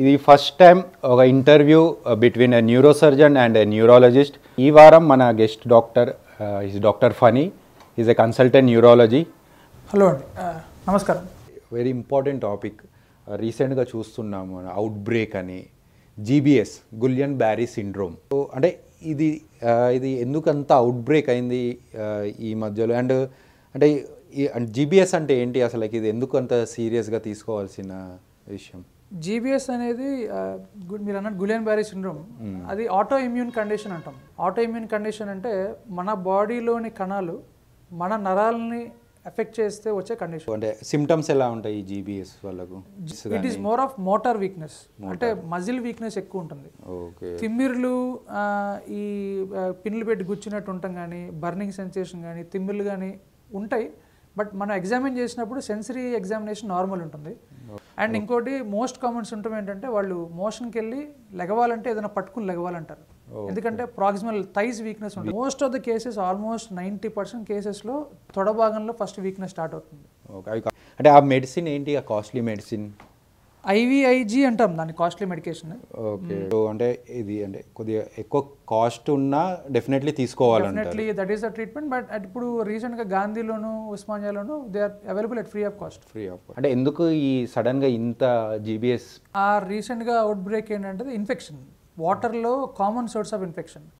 ఇది first time ఒక interview between a neurosurgeon and a neurologist. ఈ వారం మన guest doctor is doctor Phani. Is a consultant neurology. Hello అండి, నమస్కారం. Very important topic. రీసెంట్గా చూస్తున్నాము అవుట్ బ్రేక్ అని, GBS, Guillain Barre syndrome. So అంటే ఇది ఎందుకంత అవుట్ బ్రేక్ అయింది ఈ మధ్యలో? అండ్ అంటే జీబీఎస్ అంటే ఏంటి అసలు? ఇది ఎందుకు అంత సీరియస్గా తీసుకోవాల్సిన విషయం? జీబీఎస్ అనేది మీరు అన్నట్టు గులియన్ బ్యారీ సిండ్రోమ్, అది ఆటో ఇమ్యూన్ కండిషన్ అంటాం. ఆటో ఇమ్యూన్ కండిషన్ అంటే మన బాడీలోని కణాలు మన నరాలని ఎఫెక్ట్ చేస్తే వచ్చే కండిషన్. అంటే సిమ్టమ్స్ ఎలా ఉంటాయి ఈ జీబీఎస్ వాళ్ళకు? It is more of motor weakness, అంటే మజిల్ వీక్నెస్ ఎక్కువ ఉంటుంది. తిమ్మిర్లు, ఈ పిన్నులు పెట్టి గుచ్చినట్టు ఉంటాం కానీ, బర్నింగ్ సెన్సేషన్ కానీ, తిమ్మిర్లు కానీ ఉంటాయి. బట్ మనం ఎగ్జామిన్ చేసినప్పుడు సెన్సరీ ఎగ్జామినేషన్ నార్మల్ ఉంటుంది. అండ్ ఇంకోటి మోస్ట్ కామన్ సిమ్టమ్ ఏంటంటే వాళ్ళు మోషన్కి వెళ్ళి లెగవాలంటే ఏదైనా పట్టుకుని లెగవాలంటారు. ఎందుకంటే ప్రాక్సిమల్ థైస్ వీక్నెస్ ఉంటుంది. Most of the cases, almost 90% కేసెస్లో తొడ భాగంలో ఫస్ట్ వీక్నెస్ స్టార్ట్ అవుతుంది. అంటే ఆ మెడిసిన్ ఏంటి? ఆ కాస్ట్లీ మెడిసిన్ ఐవిఐజీ అంటాం దాన్ని, కాస్ట్లీ మెడికేషన్. ఓకే. సో అంటే ఇది అంటే కొద్దిగా ఎక్కువ కాస్ట్ ఉన్నా డెఫినెట్లీ తీసుకోవాలంటారు. Definitely that is the treatment. But ఇప్పుడు రీసెంట్గా గాంధీలోను ఉస్మానియాలోను they are available at free of cost. అంటే ఎందుకు ఈ సడన్గా ఇంత జీబీఎస్? ఆ రీసెంట్గా అవుట్ బ్రేక్ ఏంటంటే ఇన్ఫెక్షన్, వాటర్లో కామన్ సోర్స్ ఆఫ్ ఇన్ఫెక్షన్.